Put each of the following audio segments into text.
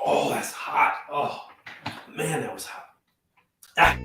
Oh, that's hot. Oh, man, that was hot. Ah.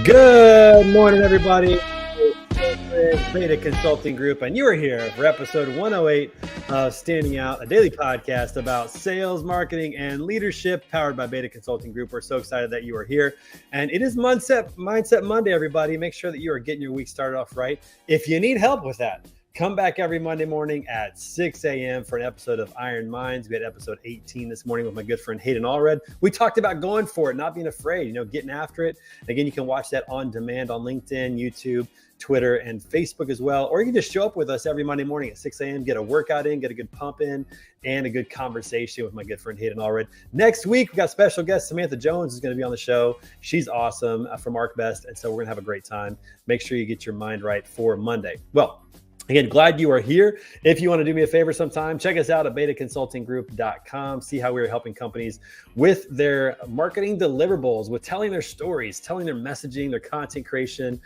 Good morning, everybody. Beta Consulting Group, and you are here for episode 108 of Standing Out, a daily podcast about sales, marketing, and leadership powered by Beta Consulting Group. We're so excited that you are here. And it is Mindset Monday, everybody. Make sure that you are getting your week started off right. If you need help with that, come back every Monday morning at 6 a.m. for an episode of Iron Minds. We had episode 18 this morning with my good friend Hayden Allred. We talked about going for it, not being afraid, getting after it. Again, you can watch that on demand on LinkedIn, YouTube, Twitter, and Facebook as well. Or you can just show up with us every Monday morning at 6 a.m., get a workout in, get a good pump in, and a good conversation with my good friend Hayden Allred. Next week, we got special guest Samantha Jones is going to be on the show. She's awesome from ArcBest, and so we're going to have a great time. Make sure you get your mind right for Monday. Well, again, glad you are here. If you want to do me a favor sometime, check us out at betaconsultinggroup.com. See how we're helping companies with their marketing deliverables, with telling their stories, telling their messaging, their content creation,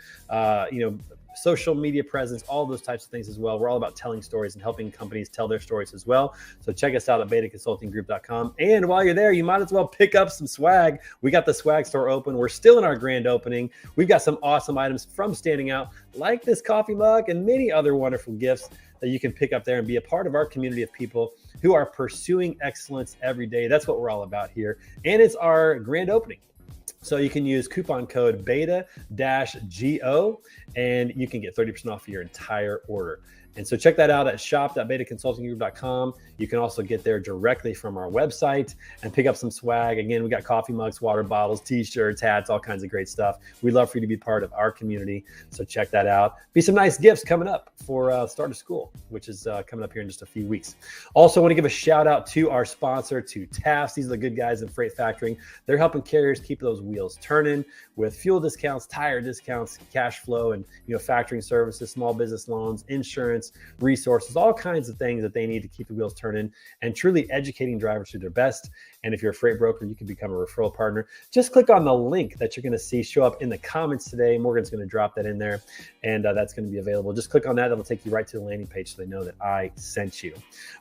social media presence, all those types of things as well. We're all about telling stories and helping companies tell their stories as well. So check us out at betaconsultinggroup.com. And while you're there, you might as well pick up some swag. We got the swag store open. We're still in our grand opening. We've got some awesome items from Standing Out, like this coffee mug and many other wonderful gifts that you can pick up there and be a part of our community of people who are pursuing excellence every day. That's what we're all about here. And it's our grand opening. So you can use coupon code beta-GO and you can get 30% off your entire order. And so check that out at shop.betaconsultinggroup.com. You can also get there directly from our website and pick up some swag. Again, we got coffee mugs, water bottles, t-shirts, hats, all kinds of great stuff. We'd love for you to be part of our community. So check that out. Be some nice gifts coming up for start of school, which is coming up here in just a few weeks. Also want to give a shout out to our sponsor, to TAFS. These are the good guys in freight factoring. They're helping carriers keep those wheels turning with fuel discounts, tire discounts, cash flow, and factoring services, small business loans, insurance, resources, all kinds of things that they need to keep the wheels turning, and truly educating drivers to their best. And if you're a freight broker, you can become a referral partner. Just click on the link that you're going to see show up in the comments today. Morgan's going to drop that in there, and that's going to be available. Just click on that. That'll take you right to the landing page so they know that I sent you.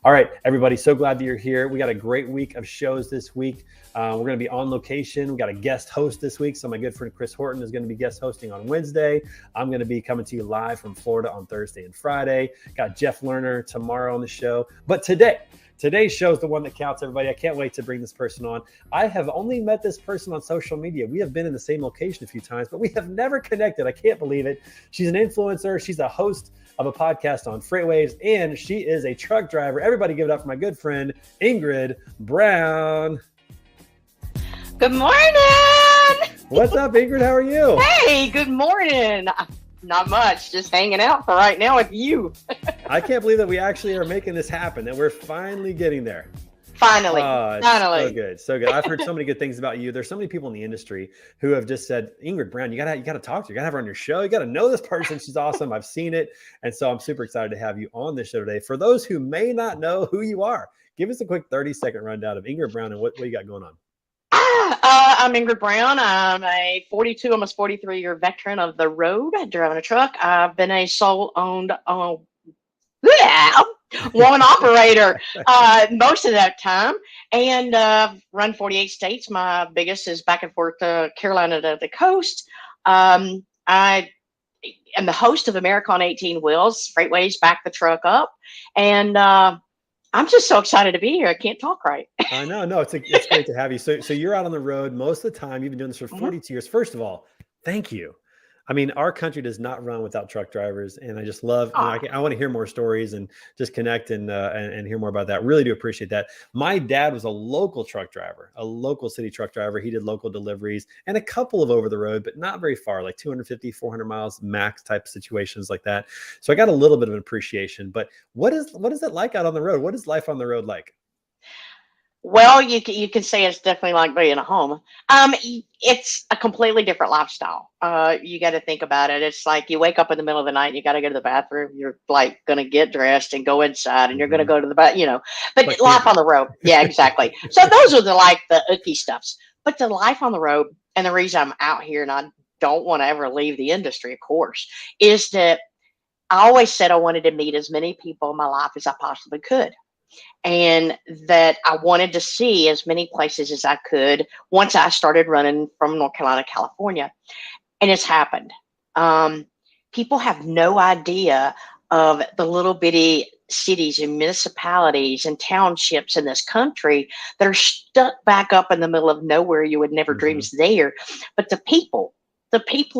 All right, everybody, so glad that you're here. We got a great week of shows this week. We're going to be on location. We got a guest host this week. So my good friend Chris Horton is going to be guest hosting on Wednesday. I'm going to be coming to you live from Florida on Thursday and Friday. Got Jeff Lerner tomorrow on the show. But today's show is the one that counts, everybody. I can't wait to bring this person on. I have only met this person on social media. We have been in the same location a few times, but we have never connected. I can't believe it. She's an influencer. She's a host of a podcast on FreightWaves, and she is a truck driver. Everybody give it up for my good friend, Ingrid Brown. Good morning. What's up, Ingrid? How are you? Hey, good morning. Not much, just hanging out for right now with you. I can't believe that we actually are making this happen, that we're finally getting there. Finally. So good. I've heard so many good things about you. There's so many people in the industry who have just said, Ingrid Brown, you gotta talk to her. You gotta have her on your show. You gotta know this person. She's awesome. I've seen it. And so I'm super excited to have you on this show today. For those who may not know who you are, give us a quick 30-second rundown of Ingrid Brown and what you got going on. I'm Ingrid Brown. I'm a 42, almost 43-year veteran of the road, driving a truck. I've been a sole-owned woman operator most of that time, and run 48 states. My biggest is back and forth to Carolina to the coast. I am the host of America on 18 Wheels, FreightWaves, Back the Truck Up, and I'm just so excited to be here. I can't talk right. I know. No, it's great to have you. So you're out on the road most of the time. You've been doing this for 42 years. First of all, thank you. I mean, our country does not run without truck drivers, and I just love. I want to hear more stories and just connect and hear more about that. Really do appreciate that. My dad was a local truck driver, a local city truck driver. He did local deliveries and a couple of over the road, but not very far, like 250, 400 miles max type situations like that. So I got a little bit of an appreciation. But what is it like out on the road? What is life on the road like? Well, you can say it's definitely like being a home. It's a completely different lifestyle. You got to think about it. It's like you wake up in the middle of the night and you got to go to the bathroom. You're like going to get dressed and go inside, and you're going to Mhm. go to the bath. But Like life on camping. the road, yeah, exactly. So those are the icky stuffs. But the life on the road, and the reason I'm out here and I don't want to ever leave the industry, of course, is that I always said I wanted to meet as many people in my life as I possibly could, and that I wanted to see as many places as I could once I started running from North Carolina, California. And it's happened. Um, People have no idea of the little bitty cities and municipalities and townships in this country that are stuck back up in the middle of nowhere. You would never dream Mhm. is there. But the people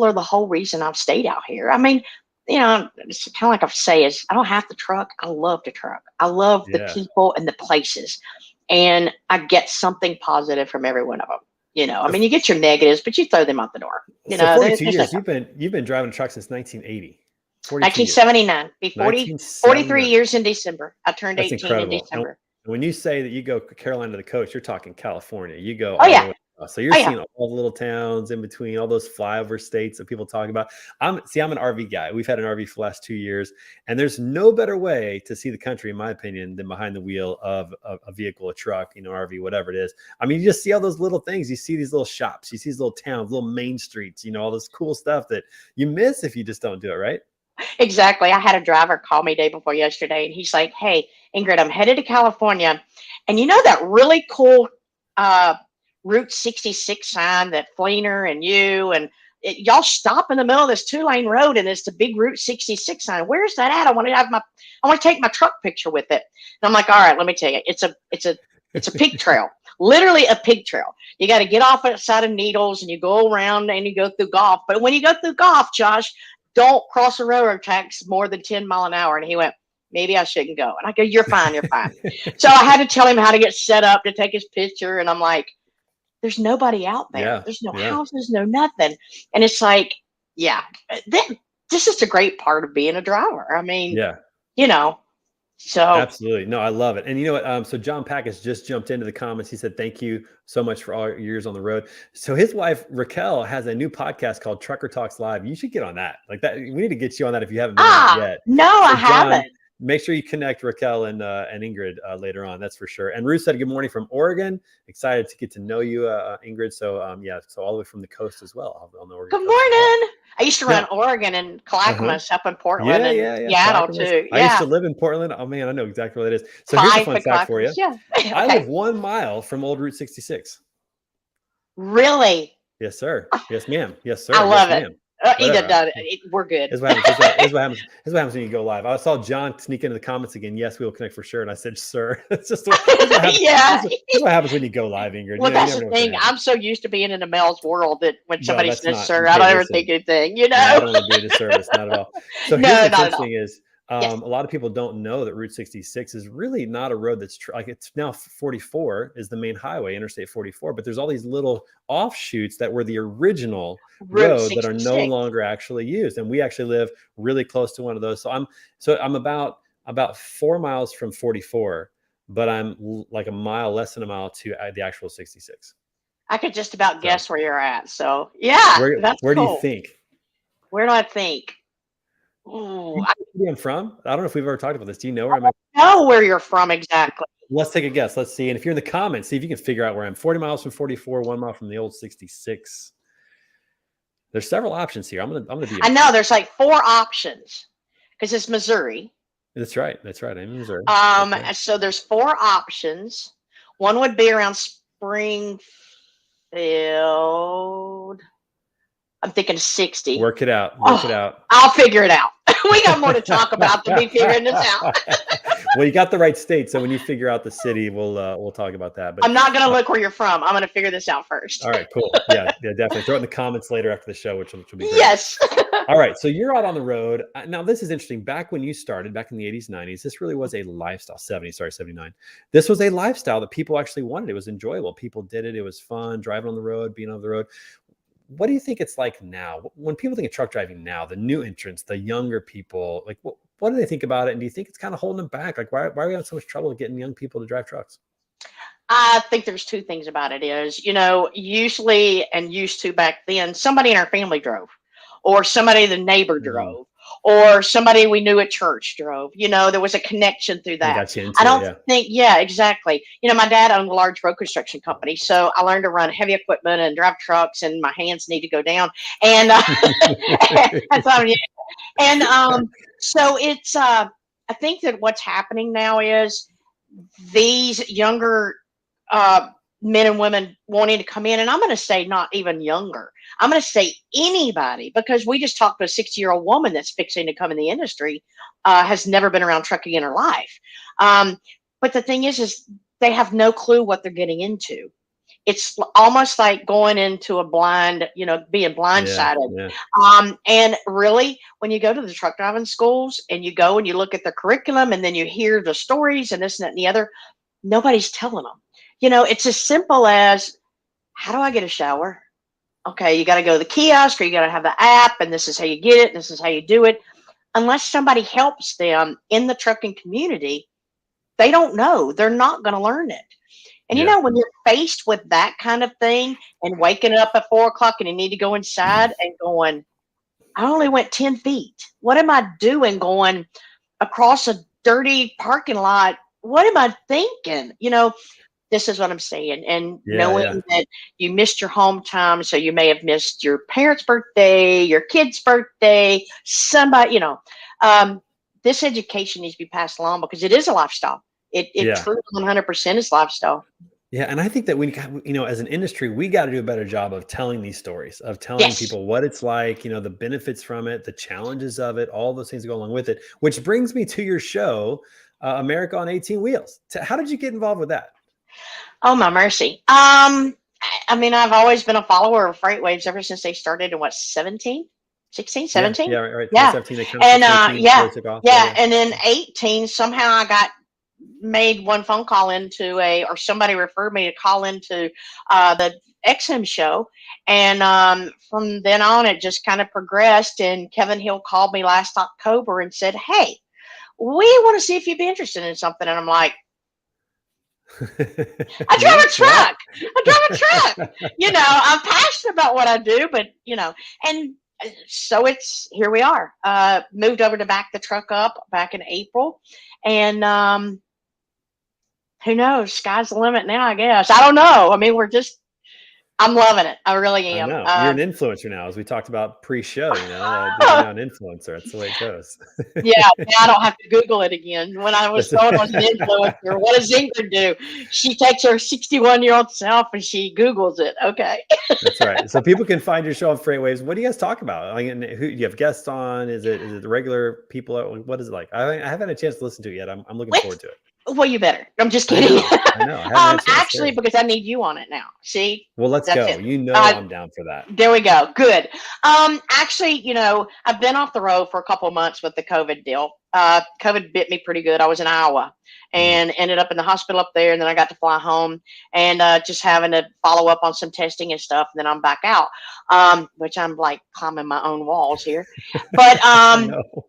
are the whole reason I've stayed out here. I mean, it's kind of like I say is I don't have the truck. I love the truck. I love the Yeah. people and the places. And I get something positive from every one of them. I mean, you get your negatives, but you throw them out the door. So 42 There's no years, you've been driving a truck since 1980. 42 years. 1979. Be 43 1979. years in December. I turned That's 18 in incredible. And December. when you say that you go Carolina to the coast, you're talking California. You go Oh all the yeah. way across. So you're Oh yeah. seeing all the little towns in between, all those flyover states that people talk about. I'm an RV guy. We've had an RV for the last 2 years, and there's no better way to see the country, in my opinion, than behind the wheel of a vehicle, a truck, RV, whatever it is. I mean, you just see all those little things. You see these little shops, you see these little towns, little main streets, all this cool stuff that you miss if you just don't do it, right? Exactly. I had a driver call me day before yesterday, and he's like, "Hey, Ingrid, I'm headed to California, and you know that really cool uh, Route 66 sign that Fleener and you and y'all stop in the middle of this 2-lane road, and it's the big Route 66 sign. Where's that at? I want to take my truck picture with it." And I'm like, "All right, let me tell you, it's a pig trail." Literally a pig trail. You got to get off outside of Needles and you go around and you go through Golf. But when you go through Golf, Josh, don't cross the railroad tracks more than 10 mile an hour. And he went, maybe I shouldn't go. And I go, you're fine, you're fine. So I had to tell him how to get set up to take his picture. And I'm like, there's nobody out there. Yeah. There's no Yeah. houses, no nothing. And it's like, yeah, this is a great part of being a driver. I mean, Yeah. you know, so Absolutely. No, I love it. And you know what? So John Packus just jumped into the comments. He said, "Thank you so much for all your years on the road." So his wife, Raquel, has a new podcast called Trucker Talks Live. You should get on that. Like that. We need to get you on that if you haven't been on it yet. no, I So John, haven't. make sure you connect Raquel and Ingrid later on. That's for sure. And Ruth said, "Good morning from Oregon. Excited to get to know you, Ingrid." So yeah, so all the way from the coast as well, on the Oregon Good coast as well. morning. I used to run Now, Oregon and uh-huh. Clackamas up in Portland Yeah, and yeah, yeah. Seattle Clackamas. too. I used to Yeah. live in Portland. Oh man, I know exactly where that is. So here's a Fine fun for fact for Clackamas. you. Yeah. I live Okay. 1 mile from Old Route 66. Really? Yes, sir. Yes, ma'am. Yes, I sir. Yes, love it. ma'am. Either Whatever. done. We're good. This is what happens. This is what happens when you go live. I saw John sneak into the comments again. Yes, we will connect for sure. And I said, sir. This is what happens. Yeah. This is what happens when you go live, Ingrid. Well, You that's never the know what's going thing. to happen. I'm so used to being in a male's world that when No, somebody that's says not. sir, I Hey, don't ever listen. think anything, I don't want to be a disservice, not at all. So here's No, what's not at all. interesting is Yes. a lot of people don't know that Route 66 is really not a road that's like it's now 44 is the main highway, Interstate 44, but there's all these little offshoots that were the original Route road that are no 66. longer actually used, and we actually live really close to one of those. So I'm about 4 miles from 44, but I'm like a mile, less than a mile to the actual 66. I could just about So guess where you're at. So yeah, that's where do you cool. think? Where do I think? Ooh, Do you I know where I'm from? I don't know if we've ever talked about this. Do you know where I'm? don't know where you're from exactly. Let's take a guess. Let's see. And if you're in the comments, see if you can figure out where I'm. 40 miles from 44, 1 mile from the old 66. There's several options here. I'm gonna be. I know there's like 4 options because it's Missouri. That's right. That's right. I'm in Missouri. That's right. So there's 4 options. One would be around Springfield. I'm thinking 60. Work it out. Work it out. I'll figure it out. We got more to talk about than me figuring this out. Well, you got the right state, so when you figure out the city, we'll talk about that. But I'm not going to look where you're from. I'm going to figure this out first. All right, cool. Yeah, definitely. Throw it in the comments later after the show, which will be great. Yes. All right, so you're out on the road. Now, this is interesting. Back when you started, back in the 80s, 90s, this really was a lifestyle. 70s, sorry, 79. This was a lifestyle that people actually wanted. It was enjoyable. People did it. It was fun, driving on the road, being on the road. What do you think it's like now? When people think of truck driving now, the new entrants, the younger people, like what do they think about it? And do you think it's kind of holding them back? Like why are we having so much trouble getting young people to drive trucks? I think there's two things about it is, usually and used to back then, somebody in our family drove, or somebody the neighbor Mm. drove, or somebody we knew at church drove. There was a connection through And that. got you I into it, don't yeah. think, yeah, exactly. My dad owned a large road construction company, so I learned to run heavy equipment and drive trucks, and my hands need to go down. And that's what I'm and so it's I think that what's happening now is these younger uh, men and women wanting to come in, and I'm going to say not even younger. I'm going to say anybody, because we just talked to a 60-year-old woman that's fixing to come in the industry, has never been around trucking in her life. But the thing is they have no clue what they're getting into. It's almost like going into a blind, being Yeah, blindsided. yeah. And really, when you go to the truck driving schools and you go and you look at the curriculum and then you hear the stories and this and that and the other, nobody's telling them. It's as simple as, how do I get a shower? Okay, you got to go to the kiosk, or you got to have the app, and this is how you get it, and this is how you do it. Unless somebody helps them in the trucking community, they don't know. They're not going to learn it. And Yeah. when you're faced with that kind of thing and waking up at 4 o'clock and you need to go inside and going, I only went 10 feet. What am I doing going across a dirty parking lot? What am I thinking? This is what I'm saying. And Yeah, knowing yeah. that you missed your home time, so you may have missed your parents' birthday, your kid's birthday, somebody, this education needs to be passed along because it is a lifestyle. It Yeah. truly 100% is lifestyle. Yeah, and I think that as an industry, we got to do a better job of telling these stories, of telling Yes. people what it's like, the benefits from it, the challenges of it, all those things that go along with it. Which brings me to your show, America on 18 Wheels. How did you get involved with that? Oh, my mercy. I've always been a follower of Freight Waves ever since they started in 17, 16, Yeah, 17. yeah, right. Yeah. 2017, they kind of And 16, 18 yeah, really took off. Yeah, yeah. yeah. And then 18, somehow I got made one phone call or somebody referred me to call into the XM show. And from then on, it just kind of progressed. And Kevin Hill called me last October and said, hey, we want to see if you'd be interested in something. And I'm like, I drive Me? a What? truck. I drive a truck. I'm passionate about what I do, but and so here we are. Moved over to back the truck up back in April, and who knows? Sky's the limit now, I guess. I don't know. I'm loving it. I really I am. know. You're an influencer now, as we talked about pre-show, that you're now an influencer. That's the way it goes. Yeah, now I don't have to Google it again. When I was That's told I was an influencer, what does Ingrid do? She takes her 61-year-old self and she Googles it. Okay. That's right. So people can find your show on Freight Waves. What do you guys talk about? Like, and who do you have guests on? Is it the regular people? What is it like? I haven't had a chance to listen to it yet. I'm looking forward to it. Well, you better. I'm just I kidding. know. I know. I haven't had a chance. Actually, because I need you on it now. See, Well, let's that's go. it. I'm down for that. There we go. Good. Actually, I've been off the road for a couple of months with the COVID deal. COVID bit me pretty good. I was in Iowa and ended up in the hospital up there. And then I got to fly home and just having to follow up on some testing and stuff. And then I'm back out, which I'm like climbing my own walls here. But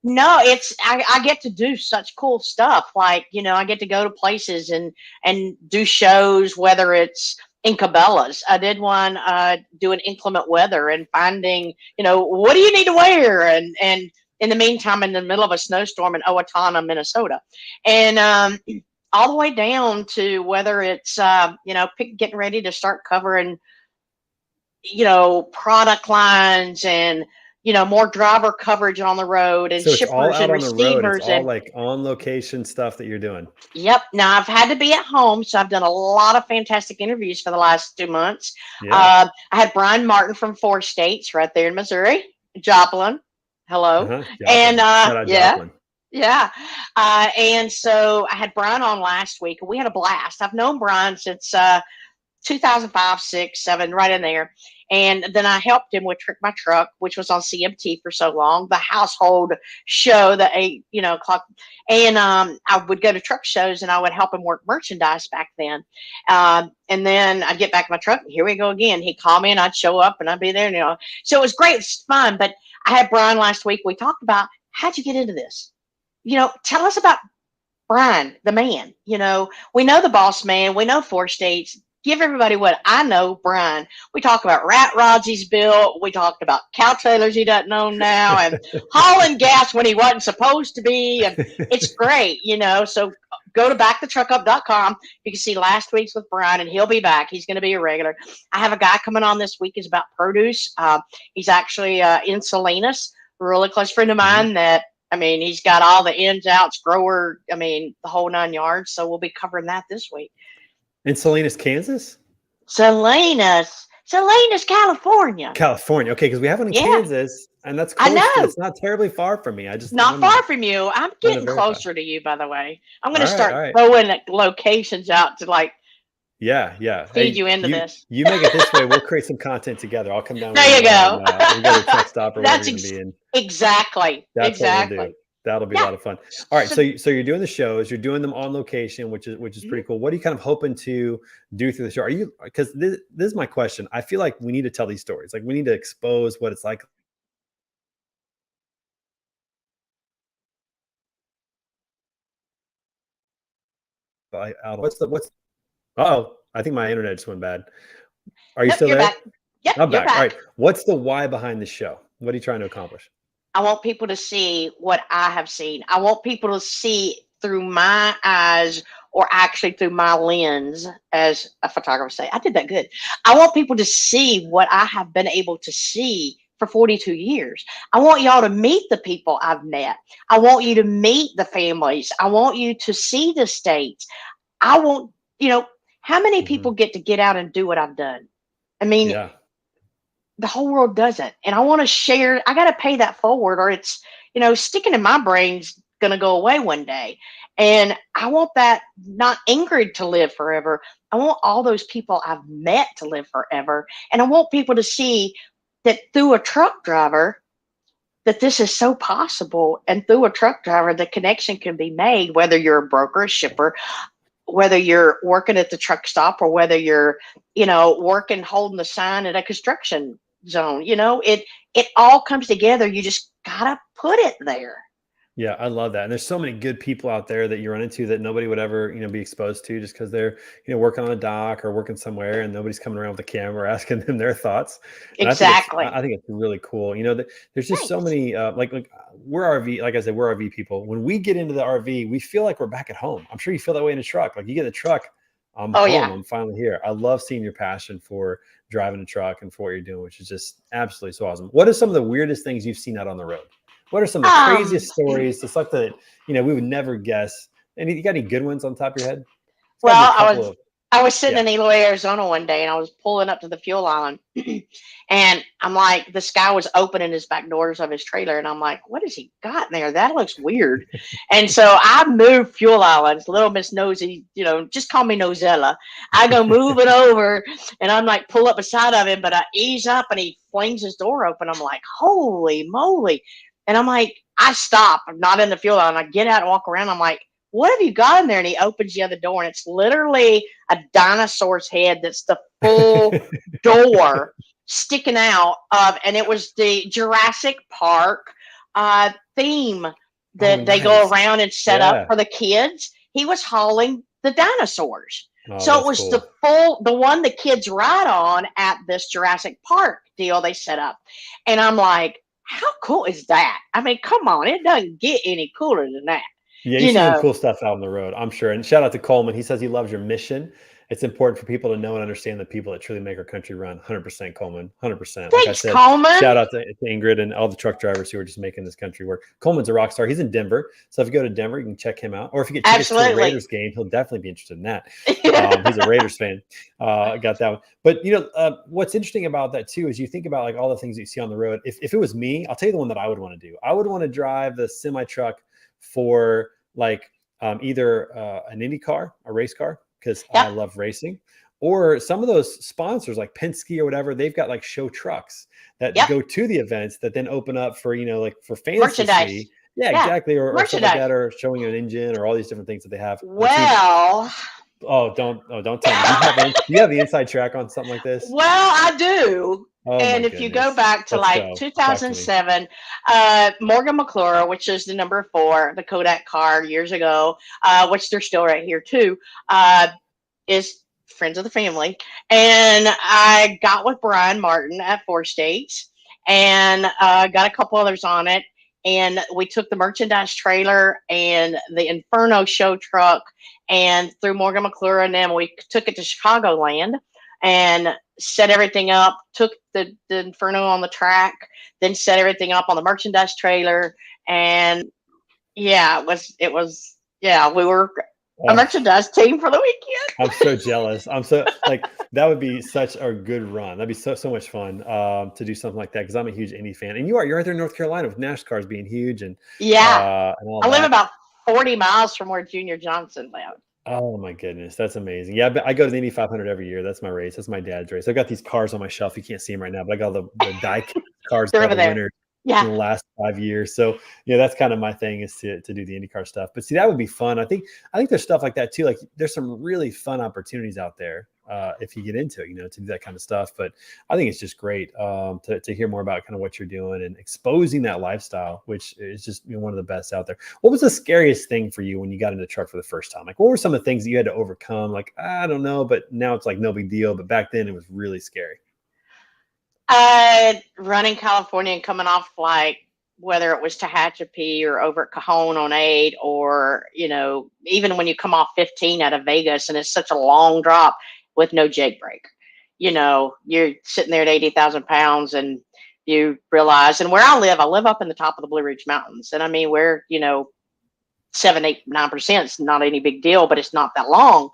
no, I get to do such cool stuff. Like, I get to go to places and do shows, whether it's in Cabela's. I did one doing inclement weather and finding, what do you need to wear? And in the meantime, in the middle of a snowstorm in Owatonna, Minnesota. And all the way down to whether it's, getting ready to start covering, product lines and, more driver coverage on the road and So it's all shippers out and on the road. It's receivers all and like on location stuff that you're doing. Yep. Now I've had to be at home, so I've done a lot of fantastic interviews for the last 2 months. Yeah. I had Brian Martin from 4 States right there in Missouri, Joplin. Hello. Joplin. And Shout out yeah, Joplin. yeah. And so I had Brian on last week, and we had a blast. I've known Brian since 2005, 6, 7, right in there. And then I helped him with Trick My Truck, which was on CMT for so long, the household show, the 8, o'clock. And I would go to truck shows and I would help him work merchandise back then. And then I'd get back in my truck. And here we go again. He'd call me and I'd show up and I'd be there. So it was great. It's fun. But I had Brian last week. We talked about, how'd you get into this? Tell us about Brian, the man, we know the boss man, we know 4 states. Give everybody what I know, Brian. We talk about rat rods he's built. We talked about cow trailers he doesn't own now, and hauling gas when he wasn't supposed to be. And it's great, So go to backthetruckup.com. You can see last week's with Brian, and he'll be back. He's going to be a regular. I have a guy coming on this week is about produce. He's actually in Salinas, a really close friend of mine that he's got all the ins, outs, grower, the whole 9 yards. So we'll be covering that this week. In Salinas, Kansas? Salinas, California. California. Okay, because we have one in Kansas, and that's close. I know. It's not terribly far from me. Not far from you. I'm getting closer to you, by the way. I'm going to start throwing locations out to feed you into this. You make it this way. We'll create some content together. I'll come down. There you go. We'll go to a truck stop or whatever you're going to be in. Exactly. That's what we'll do. That'll be a lot of fun. All right. So you're doing the shows, you're doing them on location, which is pretty cool. What are you kind of hoping to do through the show? Because this is my question. I feel like we need to tell these stories. Like we need to expose what it's like. I think my internet just went bad. Are you still there? Back. Yep, I'm back. All right. What's the why behind the show? What are you trying to accomplish? I want people to see what I have seen. I want people to see through my eyes, or actually through my lens, as a photographer say. I did that good. I want people to see what I have been able to see for 42 years. I want y'all to meet the people I've met. I want you to meet the families. I want you to see the states. I want, how many people get out and do what I've done? The whole world doesn't. And I want to share. I got to pay that forward, or it's, sticking in my brain's going to go away one day. And I want that, not Ingrid to live forever. I want all those people I've met to live forever. And I want people to see that through a truck driver, that this is so possible. And through a truck driver, the connection can be made, whether you're a broker, a shipper, whether you're working at the truck stop, or whether you're, working, holding the sign at a construction zone. It all comes together. You just gotta put it there. Yeah, I love that. And there's so many good people out there that you run into that nobody would ever, be exposed to, just because they're, working on a dock or working somewhere, and nobody's coming around with a camera asking them their thoughts. And exactly. I think it's really cool. There's just so many, like we're RV, like I said, we're RV people. When we get into the RV, we feel like we're back at home. I'm sure you feel that way in a truck. Like you get in the truck, I'm home. Yeah. I'm finally here. I love seeing your passion for driving a truck and for what you're doing, which is just absolutely so awesome. What are some of the weirdest things you've seen out on the road? What are some of the craziest stories, the stuff that, we would never guess? And you got any good ones on top of your head? Well, I was sitting in Eloy, Arizona one day, and I was pulling up to the fuel island, and I'm like, this guy was opening his back doors of his trailer, and I'm like, what has he got in there? That looks weird. And so I moved fuel islands, little Miss Nosy, just call me Nozella. I go move it over, and I'm like, pull up beside of him, but I ease up, and he flings his door open. I'm like, holy moly. And I'm like, I stop. I'm not in the fuel island. I get out and walk around. I'm like, what have you got in there? And he opens the other door, and it's literally a dinosaur's head that's the full door sticking out of, and it was the Jurassic Park theme that they go around and set up for the kids. He was hauling the dinosaurs. So it was cool. the one the kids ride on at this Jurassic Park deal they set up. And I'm like, how cool is that? I mean, come on, it doesn't get any cooler than that. Yeah, you see some cool stuff out on the road, I'm sure. And shout out to Coleman. He says he loves your mission. It's important for people to know and understand the people that truly make our country run. 100%, Coleman. 100%. Thanks, like I said, Coleman. Shout out to Ingrid and all the truck drivers who are just making this country work. Coleman's a rock star. He's in Denver. So if you go to Denver, you can check him out. Or if you get tickets to a Raiders game, he'll definitely be interested in that. He's a Raiders fan. Got that one. But, what's interesting about that, too, is you think about like all the things that you see on the road. If it was me, I'll tell you the one that I would want to do. I would want to drive the semi-truck for like either an Indy car, a race car, because I love racing. Or some of those sponsors like Penske or whatever, they've got like show trucks that go to the events that then open up for, like for fans to see. Yeah, exactly. Or something like that, or showing an engine or all these different things that they have. Well, don't tell me. Do you have the inside track on something like this? Well, I do. Oh my And if you go goodness. back to Let's like go. Talk to me. 2007, Morgan McClure, which is the number 4, the Kodak car years ago, which they're still right here too, is friends of the family. And I got with Brian Martin at 4 States and got a couple others on it. And we took the merchandise trailer and the Inferno show truck and through Morgan McClure, and then we took it to Chicagoland and set everything up, took the Inferno on the track, then set everything up on the merchandise trailer. And yeah, we were a Oh, merchandise team for the weekend. I'm so jealous. I'm so like that would be such a good run. That'd be so much fun to do something like that because I'm a huge Indy fan, and you're right there in North Carolina with NASCARs being huge Yeah, and all I live that. about 40 miles from where Junior Johnson lived. Oh my goodness, that's amazing. Yeah, I go to the Indy 500 every year. That's my race. That's my dad's race. I've got these cars on my shelf. You can't see them right now, but I got all the die cars They're by over the there. winners in Yeah. the last 5 years. So yeah, that's kind of my thing is to do the IndyCar stuff. But see, that would be fun. I think there's stuff like that too. Like there's some really fun opportunities out there if you get into it, to do that kind of stuff. But I think it's just great to hear more about kind of what you're doing and exposing that lifestyle, which is just one of the best out there. What was the scariest thing for you when you got in the truck for the first time? Like, what were some of the things that you had to overcome? Like, I don't know, but now it's like no big deal. But back then it was really scary. Running California and coming off like whether it was Tehachapi or over at Cajon on 8, or even when you come off 15 out of Vegas and it's such a long drop with no jake brake, you're sitting there at 80,000 pounds and you realize, and where I live up in the top of the Blue Ridge Mountains, and I mean we're 7, 8, 9% is not any big deal, but it's not that long.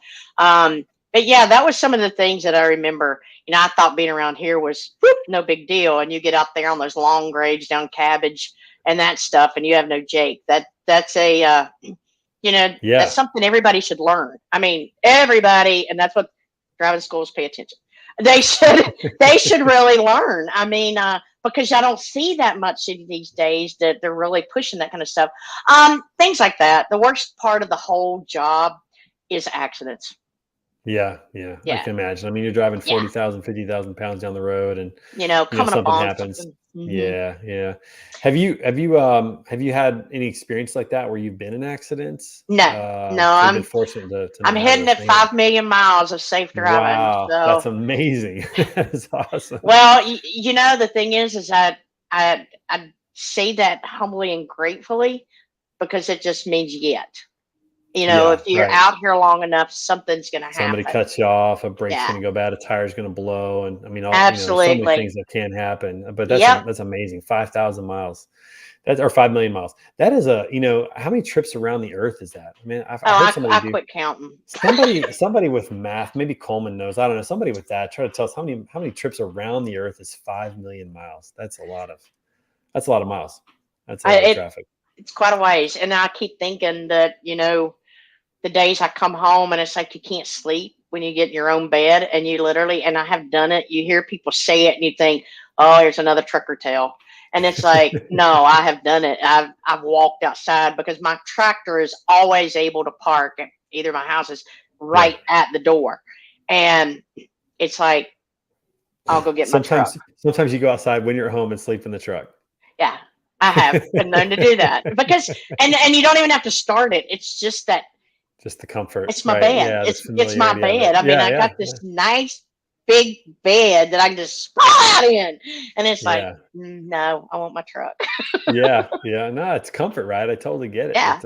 But yeah, that was some of the things that I remember. I thought being around here was no big deal. And you get out there on those long grades down Cabbage and that stuff, and you have no jake. That's Yeah. something everybody should learn. I mean, everybody, and that's what driving schools pay attention. They should really learn. I mean, because I don't see that much these days that they're really pushing that kind of stuff. Things like that. The worst part of the whole job is accidents. Yeah. I Yeah. can imagine. I mean, you're driving Yeah. 40,000, 50,000 pounds down the road and Coming up something on happens. something. Mm-hmm. Yeah. Have you had any experience like that where you've been in accidents? No, So you've been fortunate to I'm not have heading those at things. 5 million miles of safe driving. Wow, that's So, amazing. That is awesome. well, the thing is I say that humbly and gratefully because it just means yet. Yeah, If you're right. out here long enough, something's going to Somebody happen. cuts you off, a brake's Yeah, going to go bad, a tire's going to blow, and I mean, there's so many absolutely. things that can happen. But Yep. that's amazing. 5,000 miles. Or 5 million miles. That is how many trips around the earth is that? I mean, I heard Oh, somebody I do quit counting. somebody with math, maybe Coleman knows. I don't know. Somebody with that try to tell us how many trips around the earth is 5 million miles. That's a lot of miles. That's a lot of traffic. It's quite a ways, and I keep thinking that the days I come home and it's like you can't sleep when you get in your own bed, and you literally, and I have done it. You hear people say it, and you think, "Oh, here's another trucker tale." And it's like, no, I have done it. I've walked outside because my tractor is always able to park at either my house is right at the door. And it's like, I'll go get my truck. Sometimes you go outside when you're at home and sleep in the truck. Yeah, I have been known to do that because, and you don't even have to start it. It's just that Just the comfort. it's my Right. bed. Yeah, the It's my familiarity of bed. it. I mean, I got this nice big bed that I can just sprawl out in, and it's like, Yeah. no, I want my truck. Yeah. No, it's comfort, right? I totally get it. Yeah.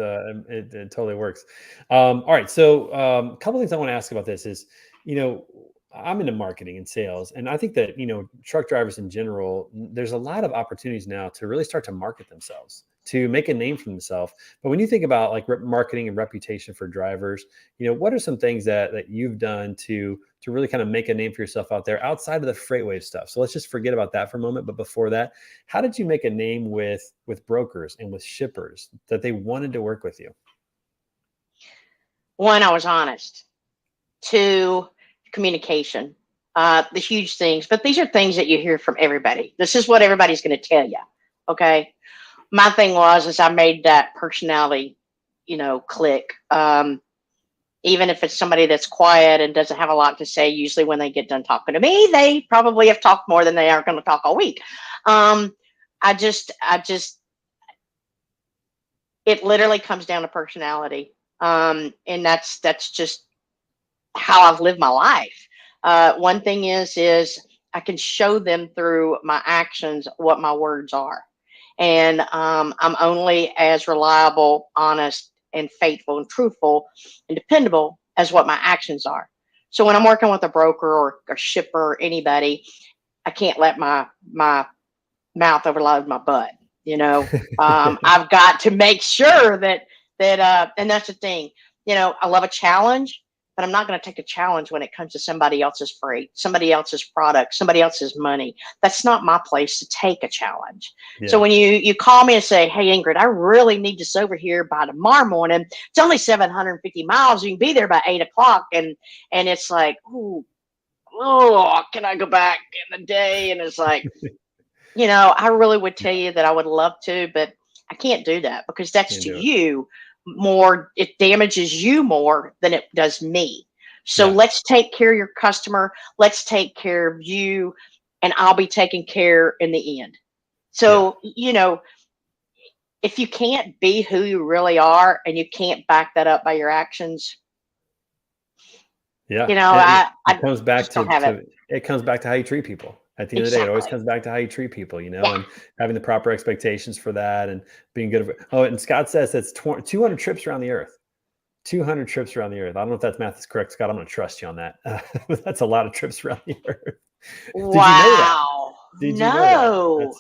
It totally works. All right. So, a couple things I want to ask about this is, I'm into marketing and sales, and I think that truck drivers in general, there's a lot of opportunities now to really start to market themselves, to make a name for themselves. But when you think about like marketing and reputation for drivers, what are some things that you've done to really kind of make a name for yourself out there outside of the FreightWave stuff? So let's just forget about that for a moment. But before that, how did you make a name with brokers and with shippers that they wanted to work with you? One, I was honest. Two, communication. The huge things, but these are things that you hear from everybody. This is what everybody's going to tell you. Okay. My thing is I made that personality, click. even if it's somebody that's quiet and doesn't have a lot to say, usually when they get done talking to me, they probably have talked more than they are going to talk all week. I just, it literally comes down to personality. And that's just how I've lived my life. One thing is I can show them through my actions what my words are. And I'm only as reliable, honest, and faithful and truthful and dependable as what my actions are. So when I'm working with a broker or a shipper or anybody, I can't let my mouth overload my butt. I've got to make sure that and that's the thing. I love a challenge, but I'm not going to take a challenge when it comes to somebody else's freight, somebody else's product, somebody else's money. That's not my place to take a challenge. Yeah. So when you call me and say, "Hey, Ingrid, I really need this over here by tomorrow morning. It's only 750 miles. You can be there by 8:00." And it's like, oh, can I go back in the day? And it's like, I really would tell you that I would love to, but I can't do that because that's to you more. It damages you more than it does me. So let's take care of your customer. Let's take care of you, and I'll be taken care in the end. So, if you can't be who you really are and you can't back that up by your actions, it comes back to how you treat people. At the end of the day, it always comes back to how you treat people, and having the proper expectations for that and being good. And Scott says that's 200 trips around the earth. 200 trips around the earth. I don't know if that math is correct, Scott. I'm going to trust you on that. That's a lot of trips around the earth. Wow. Did you know that?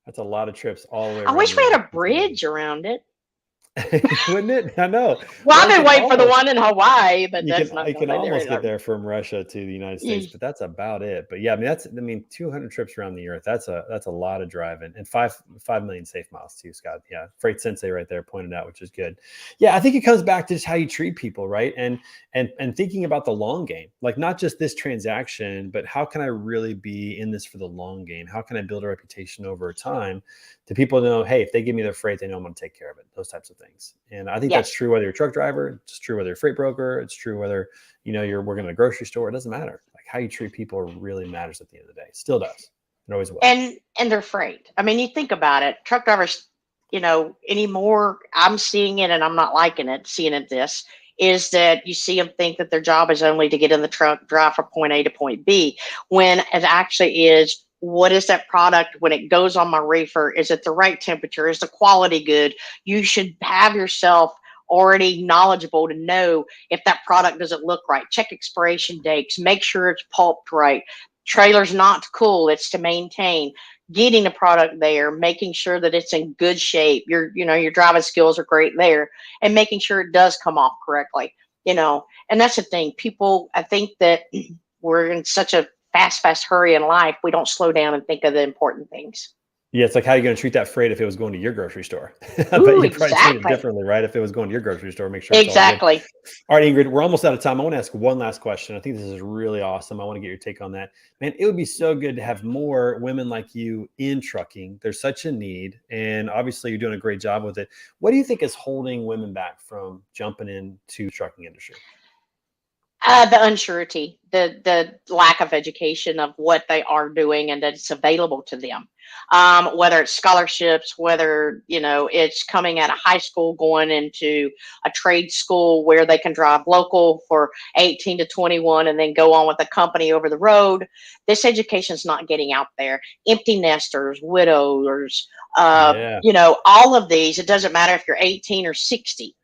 That's a lot of trips all the way around. I wish we had a bridge around it. Wouldn't it? I know. Well, I've been waiting for the one in Hawaii, but you can almost get there from Russia to the United States, but that's about it. But yeah, 200 trips around the earth. That's a lot of driving, and 5 million safe miles too, Scott. Yeah, Freight Sensei right there pointed out, which is good. Yeah, I think it comes back to just how you treat people, right? And thinking about the long game, like not just this transaction, but how can I really be in this for the long game? How can I build a reputation over time? To people know, hey, if they give me their freight, they know I'm going to take care of it. Those types of things. And I think that's true whether you're a truck driver, it's true whether you're a freight broker, it's true whether, you're working at a grocery store. It doesn't matter. Like how you treat people really matters at the end of the day. It still does. It always will. And they're freight. I mean, you think about it, truck drivers, anymore, I'm seeing it and I'm not liking it, seeing it is that you see them think that their job is only to get in the truck, drive from point A to point B, when it actually is, what is that product when it goes on my reefer? Is it the right temperature? Is the quality good? You should have yourself already knowledgeable to know if that product doesn't look right. Check expiration dates. Make sure it's pulped right. Trailer's not to cool. It's to maintain. Getting the product there, making sure that it's in good shape. Your driving skills are great there, and making sure it does come off correctly. And that's the thing. People, I think that we're in such a fast hurry in life, we don't slow down and think of the important things. Yeah, it's like, how are you going to treat that freight if it was going to your grocery store? But you probably treat it differently, right? If it was going to your grocery store, make sure it's exactly. All right, Ingrid, we're almost out of time. I want to ask one last question. I think this is really awesome. I want to get your take on that. Man, it would be so good to have more women like you in trucking. There's such a need, and obviously you're doing a great job with it. What do you think is holding women back from jumping into trucking industry? The unsurety, the lack of education of what they are doing and that it's available to them. Whether it's scholarships, whether, it's coming out of high school, going into a trade school where they can drive local for 18 to 21 and then go on with a company over the road. This education is not getting out there. Empty nesters, widowers, all of these, it doesn't matter if you're 18 or 60.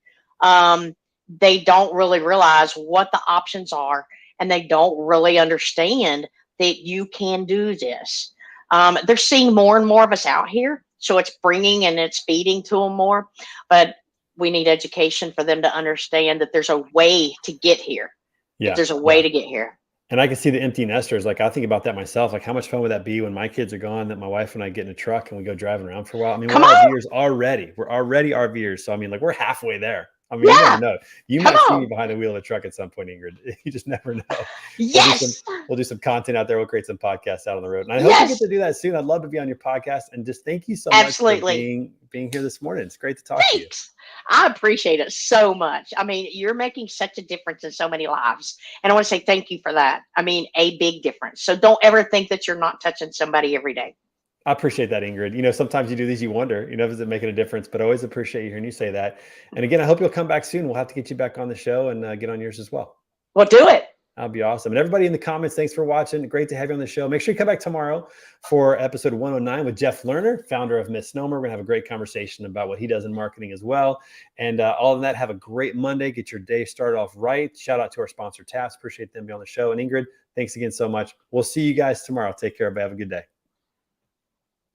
They don't really realize what the options are, and they don't really understand that you can do this. They're seeing more and more of us out here, so it's bringing and it's feeding to them more, but we need education for them to understand that there's a way to get here. Yeah, there's a way to get here. And I can see the empty nesters. Like, I think about that myself. Like, how much fun would that be when my kids are gone, that my wife and I get in a truck and we go driving around for a while? I mean, we're RVers already. We're already RVers. So, I mean, like, we're halfway there. I mean, you Yeah. never know. You Come might see on. me behind the wheel of a truck at some point, Ingrid. You just never know. Yes. We'll do some content out there. We'll create some podcasts out on the road. And I hope we get Yes. to do that soon. I'd love to be on your podcast. And just thank you so much for Absolutely. being here this morning. It's great to talk to you. Thanks. I appreciate it so much. I mean, you're making such a difference in so many lives. And I want to say thank you for that. I mean, a big difference. So don't ever think that you're not touching somebody every day. I appreciate that, Ingrid. You know, sometimes you do these, you wonder, you know, is it making a difference? But I always appreciate you hearing you say that. And again, I hope you'll come back soon. We'll have to get you back on the show and get on yours as well. Well, do it. That'll be awesome. And everybody in the comments, thanks for watching. Great to have you on the show. Make sure you come back tomorrow for episode 109 with Jeff Lerner, founder of Misnomer. We're going to have a great conversation about what he does in marketing as well. And all of that, have a great Monday. Get your day started off right. Shout out to our sponsor, TAPS. Appreciate them being on the show. And Ingrid, thanks again so much. We'll see you guys tomorrow. Take care. Everybody. Have a good day.